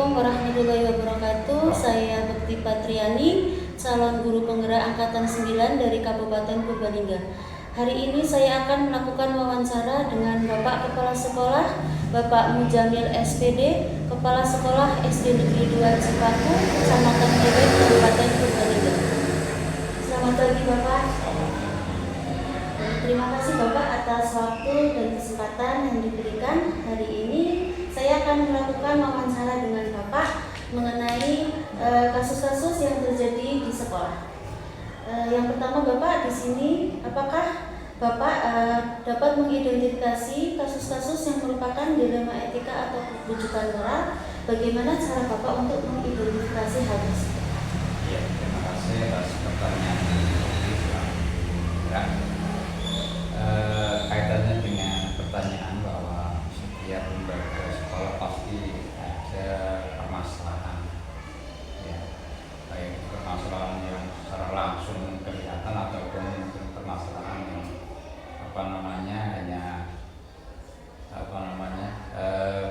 Assalamualaikum warahmatullahi wabarakatuh. Saya Bekti Patriani, calon guru penggerak angkatan 9 dari Kabupaten Purbalingga. Hari ini saya akan melakukan wawancara dengan Bapak Kepala Sekolah, Bapak Mujamil SPD, Kepala Sekolah SD Negeri 2 Cipaku, Kecamatan Dewek, Kabupaten Purbalingga. Selamat pagi Bapak. Terima kasih Bapak atas waktu dan kesempatan yang diberikan. Hari ini saya akan melakukan wawancara dengan Bapak mengenai kasus-kasus yang terjadi di sekolah. Yang pertama Bapak di sini, apakah Bapak dapat mengidentifikasi kasus-kasus yang merupakan dilema etika atau rujukan moral? Bagaimana cara Bapak untuk mengidentifikasi hal tersebut? Ya, terima kasih atas pertanyaan ini. Kaitannya dengan pertanyaan bahwa setiap lembaga sekolah pasti ada permasalahan, ya, baik permasalahan yang secara langsung kelihatan ataupun mungkin permasalahan yang hanya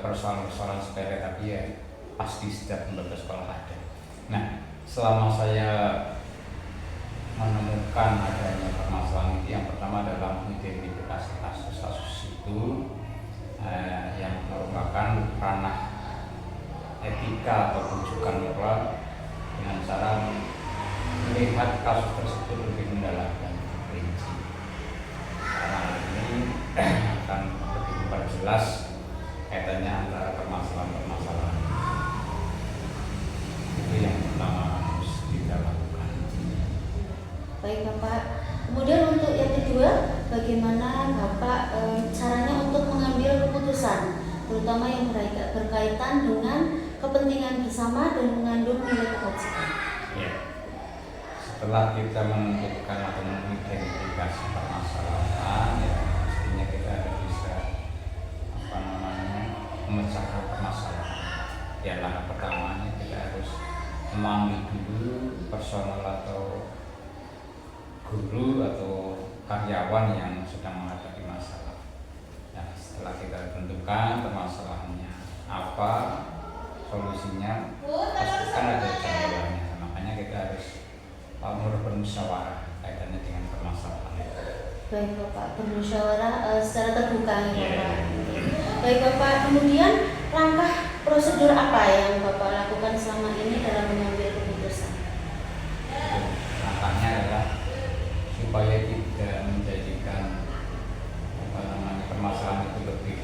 persoalan-persoalan sepele, tapi ya pasti setiap lembaga sekolah ada. Nah, selama saya menemukan adanya permasalahan itu, yang pertama adalah mengidentifikasi kasus-kasus itu yang merupakan ranah etika atau rujukan moral dengan cara melihat kasus tersebut lebih mendalam dan rinci. Karena ini akan lebih memperjelas kaitannya antara permasalahan-permasalahan. Itu yang pertama harus kita lakukan. Baik Bapak. Kemudian untuk yang kedua, bagaimana Bapak caranya untuk mengambil keputusan, terutama yang berkaitan dengan kepentingan bersama dan mengandung nilai kebajikan? Ya. Setelah kita menentukan atau mengidentifikasi permasalahan, ya pastinya kita harus bisa memecahkan permasalahan. Ya, langkah pertamanya kita harus memanggil dulu personal atau guru atau karyawan yang sedang menghadapi masalah. Nah, setelah kita tentukan permasalahannya apa, solusinya, pastikan ada jawabannya. Makanya kita harus bermusyawarah kaitannya dengan permasalahan itu. Baik Bapak, bermusyawarah secara terbuka ya Bapak. Baik Bapak, kemudian langkah prosedur apa yang Bapak lakukan selama ini dalam mengambil keputusan? Langkahnya adalah supaya tidak menjadikan permasalahan itu lebih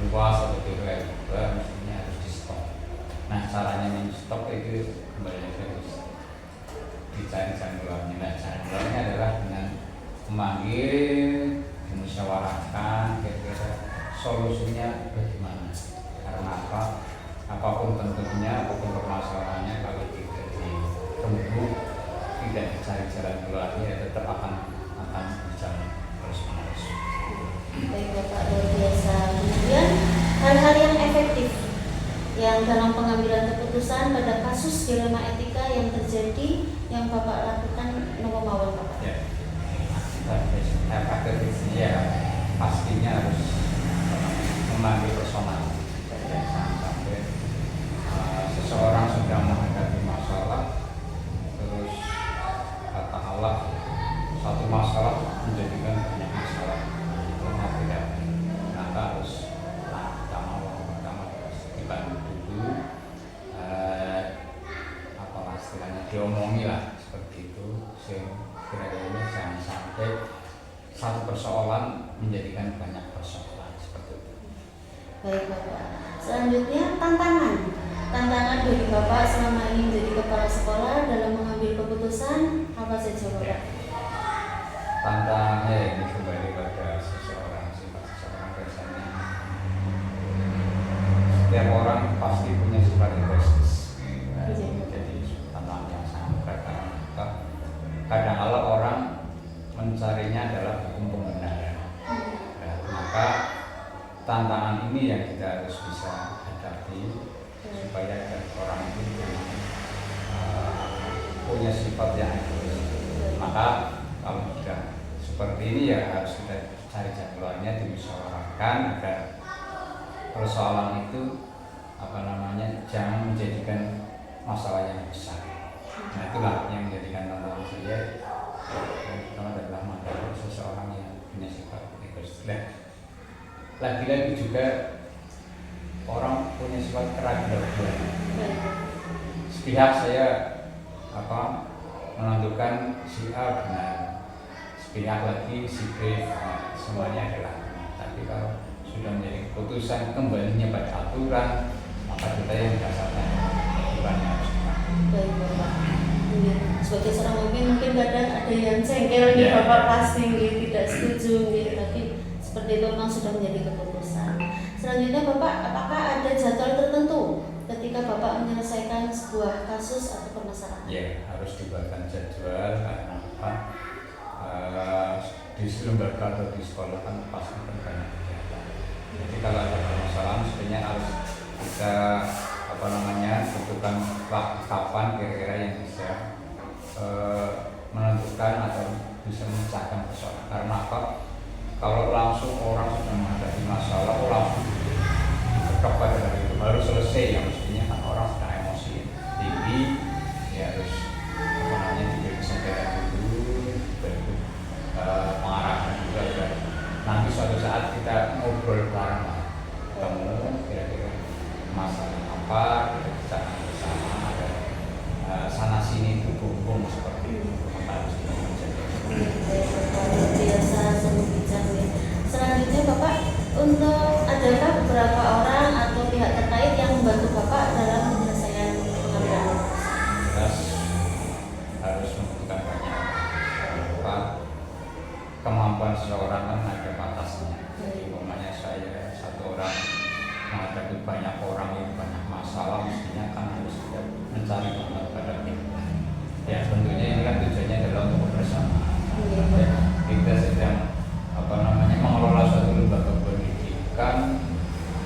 luas atau lebih lebar, mestinya harus di stop. Nah, caranya di stop itu kembali lagi harus dicari jalan keluarnya. Nah, jalan keluarnya adalah dengan memanggil, dimusyawarahkan kira-kira solusinya bagaimana. Karena apa? Apapun bentuknya, apapun permasalahannya, kalau tidak dirembuk, tidak dicari jalan keluarnya, tetap akan berjalan terus-menerus. Baik Bapak, luar biasa. Kemudian hal-hal yang efektif yang dalam pengambilan keputusan pada kasus dilema etika yang terjadi yang Bapak lakukan, nomor mawon Bapak. Ya, efektifnya ya pastinya harus memanggil personal. Jangan sampai seseorang sedang menghadapi masalah, terus kata Allah satu masalah menjadikan banyak masalah. Karena tidak, maka harus pertama harus dibantu dulu, istilahnya diomongi lah seperti itu, kira-kira jangan sampai satu persoalan menjadikan banyak persoalan seperti itu. Baik Bapak. Selanjutnya tantangan dari Bapak selama ini menjadi kepala sekolah dalam mengambil keputusan apa saja Bapak? Tantangannya ini kembali pada seseorang, sifat seseorang. Biasanya setiap orang pasti punya sifat egoistis. Jadi tantangan yang sangat berat. Kadang-kala orang mencarinya adalah hukum pembenaran. Maka tantangan ini yang kita harus bisa hadapi supaya orang itu punya sifat yang egois. Maka kalau sudah seperti ini ya harus kita cari jalan keluarnya, dimusyawarahkan agar persoalan itu jangan menjadikan masalah yang besar. Nah itulah yang menjadikan tantangan saya. Yang pertama adalah menghadapi seseorang yang punya sifat egois. Lagi-lagi juga orang punya sifat keraguan. Sepihak saya menentukan si A benar, sepihak lagi si B, semuanya adalah benar. Tapi kalau sudah menjadi keputusan kembalinya pada aturan, maka kita yang berdasarkan aturan yang harus dipakai. Baik Bapak. Sebagai seorang mungkin kadang ada yang cengkel nih Bapak pasti tidak setuju tapi seperti itu memang sudah menjadi keputusan. Selanjutnya Bapak, apakah ada jadwal tertentu ketika Bapak menyelesaikan sebuah kasus atau permasalahan? Ya, harus dibuatkan jadwal karena apa? Di lembaga atau di sekolah kan pasti banyak kegiatan. Jadi kalau ada permasalahan sebenarnya harus kita tentukan waktu kapan kira-kira yang bisa menentukan atau bisa memecahkan persoalan. Karena apa? Kalau langsung orang sudah menghadapi masalah, langsung tetap pada hari itu harus selesai, yang mestinya kan orang sudah emosi tinggi, ya harus diberi kesempatan dulu, diberi pengarahan juga. Nanti suatu saat kita ngobrol bareng, ketemu kira-kira masalah apa, kita bicarakan bersama, ada sana sini hubung seperti itu. Maka harus kita menjaga. Biasa semu bicara. Selanjutnya Bapak, adakah beberapa orang atau pihak terkait yang membantu Bapak dalam penyelesaian pengambilan? Jelas harus membutuhkan banyak kemampuan seseorang kan ada batasnya. Jadi umpamanya saya satu orang menghadapi banyak orang yang banyak masalah, mestinya kan harus mencari teman pada tim. Ya tentunya ini kan tujuannya adalah untuk bersama. Kita sedang mengelola suatu lembaga pendidikan,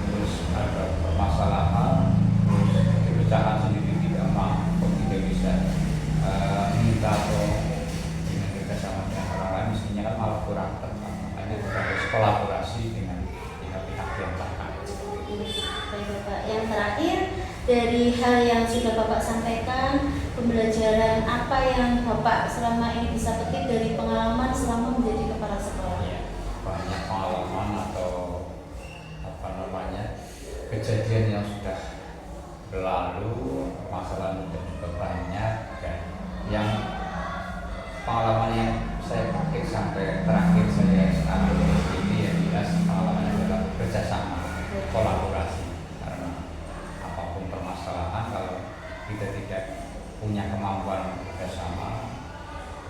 terus ada permasalahan, terus perpecahan sendiri tidak mampu, tidak bisa minta atau dengan kerjasama dengan orang lain, mestinya kan malah kurang tepat. Makanya kita harus kolaborasi dengan pihak-pihak yang terkait. Baik Bapak, yang terakhir dari hal yang sudah Bapak sampaikan, pembelajaran apa yang Bapak selama ini bisa petik dari pengalaman selama menjadi kepala sekolah? Ya, banyak pengalaman atau kejadian yang sudah berlalu, masalah juga banyak, dan yang pengalaman yang saya petik sampai terakhir saya sekarang ini yang jelas pengalaman adalah kerjasama, kolaborasi. Karena apapun permasalahan, kalau kita tidak punya kemampuan bersama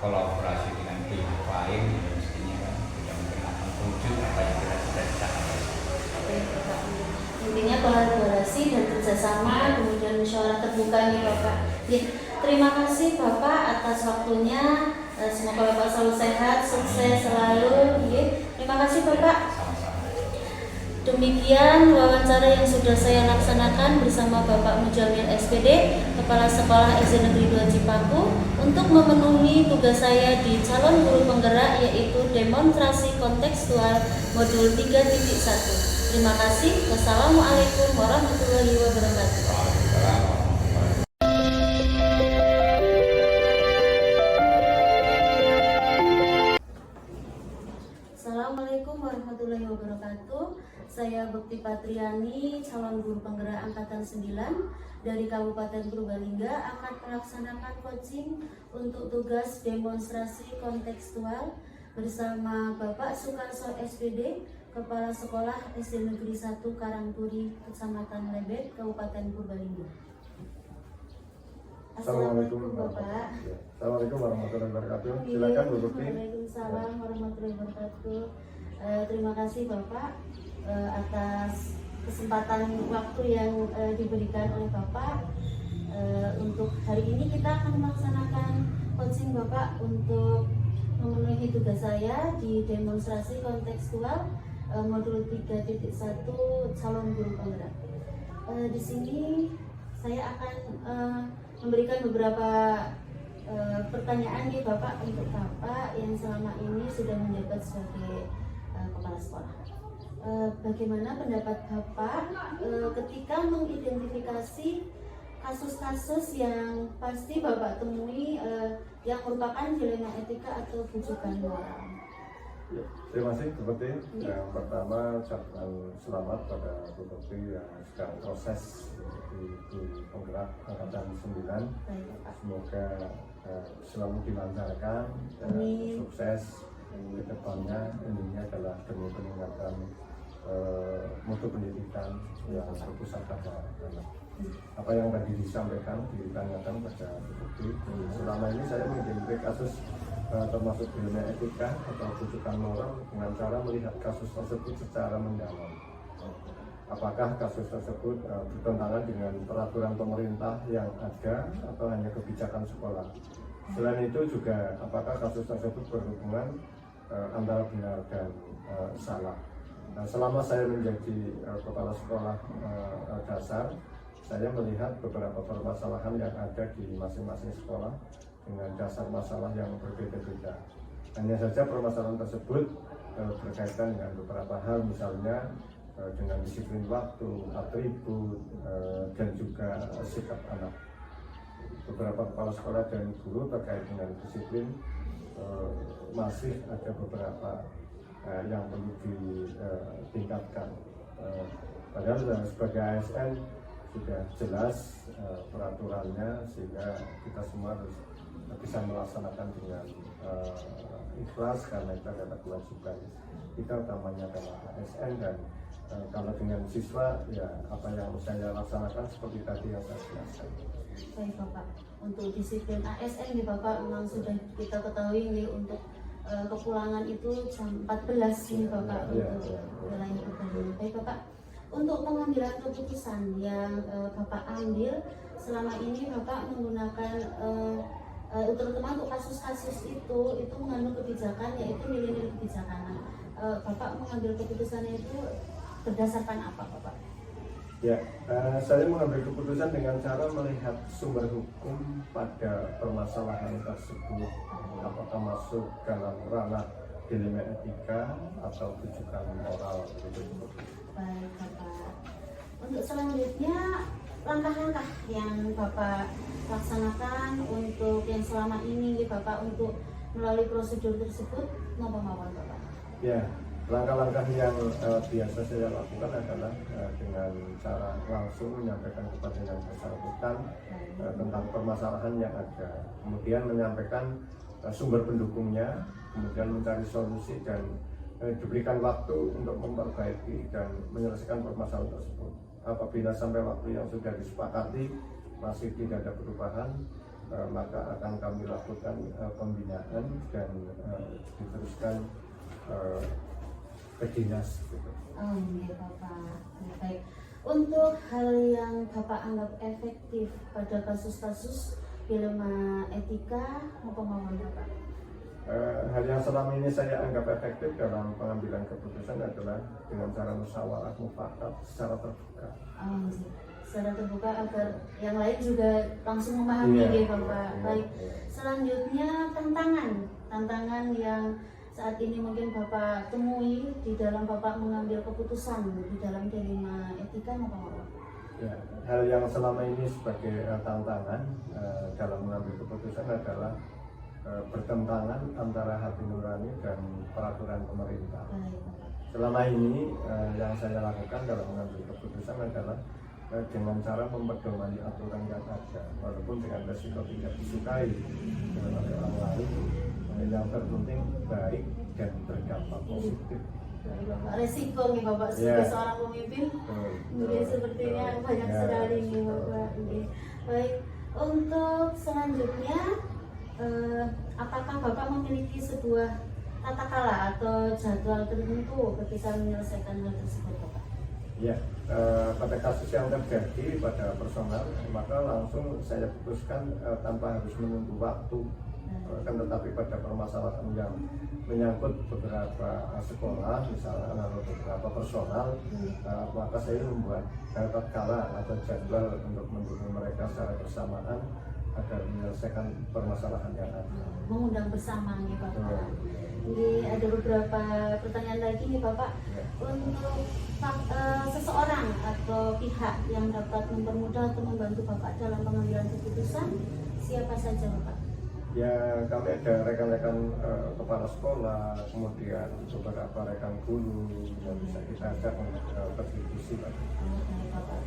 kolaborasi dengan pihak lain, mestinya kan tidak mungkin akan wujud apa yang kita cita-citakan. Intinya kolaborasi dan kerjasama, kemudian musyawarah terbuka nih Bapak. Ya, terima kasih Bapak atas waktunya. Semoga Bapak selalu sehat, sukses selalu. Ya, terima kasih Bapak. Demikian wawancara yang sudah saya laksanakan bersama Bapak Mujamil SPD, Kepala Sekolah SD Negeri 2 Cipaku, untuk memenuhi tugas saya di calon guru penggerak, yaitu demonstrasi kontekstual modul 3.1. Terima kasih. Wassalamualaikum warahmatullahi wabarakatuh. Assalamualaikum warahmatullahi wabarakatuh. Saya Bekti Patriani, calon guru penggerak angkatan 9 dari Kabupaten Purbalingga, akan melaksanakan coaching untuk tugas demonstrasi kontekstual bersama Bapak Sukarso SPD, Kepala Sekolah SD Negeri 1 Karangturi, Kecamatan Lebet, Kabupaten Purbalingga. Assalamualaikum Bapak. Assalamualaikum warahmatullahi wabarakatuh. Silakan Bu Bekti. Waalaikumsalam warahmatullahi wabarakatuh. Terima kasih Bapak atas kesempatan waktu yang diberikan oleh Bapak. Untuk hari ini kita akan melaksanakan coaching Bapak untuk memenuhi tugas saya di demonstrasi kontekstual modul 3.1 calon guru penggerak. Di sini saya akan memberikan beberapa pertanyaan nih Bapak untuk Bapak yang selama ini sudah menjabat sebagai kepala sekolah. bagaimana pendapat Bapak ketika mengidentifikasi kasus-kasus yang pasti Bapak temui yang merupakan dilema etika atau bujukan moral. Ya, terima kasih Bu Putri. Yang pertama ucapkan selamat pada Bu Putri yang sedang proses di penggerak angkatan 9. Semoga selalu dilancarkan, sukses ke depannya. Intinya adalah demi peningkatan mutu pendidikan yang berpusat pada anak. Apa yang tadi disampaikan ditanyakan pada Bu Putri, selama ini saya mengidentifikasi kasus termasuk dilema etika atau bujukan moral dengan cara melihat kasus tersebut secara mendalam. Apakah kasus tersebut bertentangan dengan peraturan pemerintah yang ada atau hanya kebijakan sekolah? Selain itu juga apakah kasus tersebut berhubungan antara benar dan salah? Nah, selama saya menjadi kepala sekolah dasar, saya melihat beberapa permasalahan yang ada di masing-masing sekolah dengan dasar masalah yang berbeda-beda. Hanya saja permasalahan tersebut berkaitan dengan beberapa hal, misalnya dengan disiplin waktu, atribut, dan juga sikap anak. Beberapa kepala sekolah dan guru terkait dengan disiplin masih ada beberapa yang perlu ditingkatkan. Padahal sebagai ASN sudah jelas peraturannya, sehingga kita semua harus bisa melaksanakan dengan ikhlas karena itu adalah kewajiban kita, utamanya adalah ASN. Dan kalau dengan siswa, ya apa yang saya laksanakan seperti tadi yang saya jelaskan. Baik Bapak, untuk disiplin ASN nih Bapak memang sudah kita ketahui nih, untuk kepulangan itu jam 14 nih Bapak, untuk wilayah pertanian. Baik Bapak, untuk pengambilan keputusan yang Bapak ambil selama ini, Bapak menggunakan terutama untuk kasus-kasus itu mengandung kebijakan, yaitu nilai-nilai kebijakan. Bapak mengambil keputusannya itu berdasarkan apa Bapak? Ya, saya mengambil keputusan dengan cara melihat sumber hukum pada permasalahan tersebut, apakah masuk dalam ranah dilema etika atau bujukan moral. Baik Bapak, untuk selanjutnya langkah-langkah yang Bapak laksanakan untuk yang selama ini Bapak untuk melalui prosedur tersebut, apa Bapak? Ya, langkah-langkah yang biasa saya lakukan adalah dengan cara langsung menyampaikan kepada yang bersangkutan tentang permasalahan yang ada, kemudian menyampaikan sumber pendukungnya, kemudian mencari solusi dan diberikan waktu untuk memperbaiki dan menyelesaikan permasalahan tersebut. Apabila sampai waktu yang sudah disepakati masih tidak ada perubahan, maka akan kami lakukan pembinaan dan diteruskan ke dinas. Oh iya Bapak, baik. Untuk hal yang Bapak anggap efektif pada kasus-kasus dilema etika maupun Bapak? Hal yang selama ini saya anggap efektif dalam pengambilan keputusan adalah dengan cara musyawarah mufakat secara terbuka. Oh, secara terbuka agar yang lain juga langsung memahami ya Bapak. Baik. Selanjutnya tantangan yang saat ini mungkin Bapak temui di dalam Bapak mengambil keputusan di dalam dilema etika maupun Bapak? Ya, hal yang selama ini sebagai tantangan dalam mengambil keputusan adalah bertentangan antara hati nurani dan peraturan pemerintah. Selama ini yang saya lakukan dalam mengambil keputusan adalah dengan cara memperdomani aturan yang ada, walaupun dengan resiko tidak disukai oleh orang lain. Yang terpenting baik dan berdampak positif. Resiko nih Bapak sebagai seorang pemimpin, mungkin sepertinya banyak sekali nih Bapak. Baik, untuk selanjutnya, apakah Bapak memiliki sebuah tata kala atau jadwal tertentu ketika menyelesaikan hal tersebut Bapak? Ya, pada kasus yang terjadi pada personal, maka langsung saya putuskan tanpa harus menunggu waktu. Kan tetapi pada permasalahan yang menyangkut beberapa sekolah misalnya atau beberapa personal, maka saya membuat tatkala atau jadwal untuk mendukung mereka secara bersamaan agar menyelesaikan permasalahan yang ada. Mengundang bersama nih Bapak. Betul. Ini ada beberapa pertanyaan lagi nih Bapak. Ya. Untuk seseorang atau pihak yang dapat mempermudah atau membantu Bapak dalam pengambilan keputusan, siapa saja Bapak? Ya, kami ada rekan-rekan kepala sekolah, kemudian beberapa rekan guru yang bisa kita ajak untuk berdiskusi. Bapak,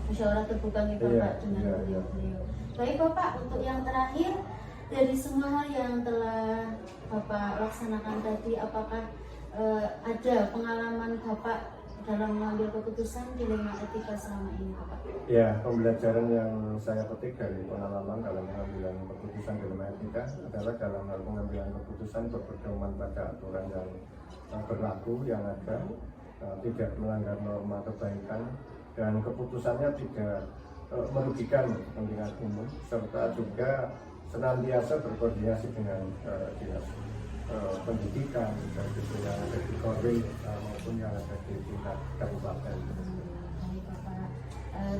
musyawarah terbuka nih Bapak Iya, dengan iya. beliau-beliau. Baik Bapak, untuk yang terakhir dari semua hal yang telah Bapak laksanakan tadi, apakah ada pengalaman Bapak dalam mengambil keputusan dilema etika selama ini Bapak? Ya, pembelajaran yang saya petik dari pengalaman dalam pengambilan keputusan dilema etika adalah dalam hal pengambilan keputusan berpedoman pada aturan yang berlaku yang ada, tidak melanggar norma kebaikan, dan keputusannya tidak merugikan kepentingan umum, serta juga senantiasa berkoordinasi dengan dinas pendidikan, baik itu yang ada di Korwil maupun yang ada di tingkat kabupaten. Baik Bapak,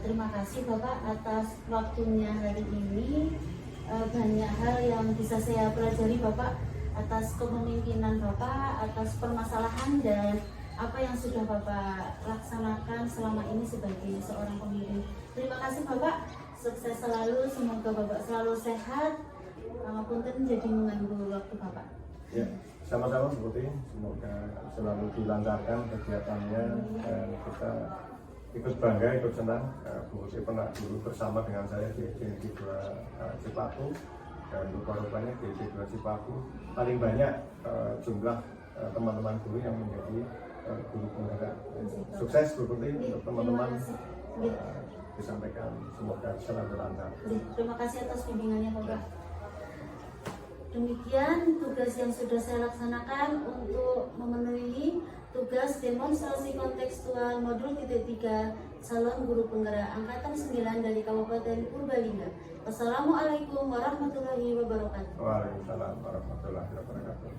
terima kasih Bapak atas waktunya hari ini. Banyak hal yang bisa saya pelajari Bapak atas kepemimpinan Bapak, atas permasalahan dan apa yang sudah Bapak laksanakan selama ini sebagai seorang pemimpin. Terima kasih Bapak, sukses selalu, semoga Bapak selalu sehat. Punten jadi mengganggu waktu Bapak. Ya, sama-sama seperti semoga selalu dilancarkan kegiatannya dan kita ikut bangga, ikut senang. Bu Putih pernah dulu bersama dengan saya di Negeri 2 Cipaku, dan rupa-rupanya di Negeri 2 Cipaku paling banyak jumlah teman-teman guru yang menjadi guru penggerak. Sukses Bu Putih untuk teman-teman, disampaikan semoga selalu lancar. Terima kasih atas bimbingannya Bapak. Demikian tugas yang sudah saya laksanakan untuk memenuhi tugas demonstrasi kontekstual modul titik 3 calon guru penggerak angkatan 9 dari Kabupaten Purbalingga. Wassalamualaikum warahmatullahi wabarakatuh. Waalaikumsalam warahmatullahi wabarakatuh.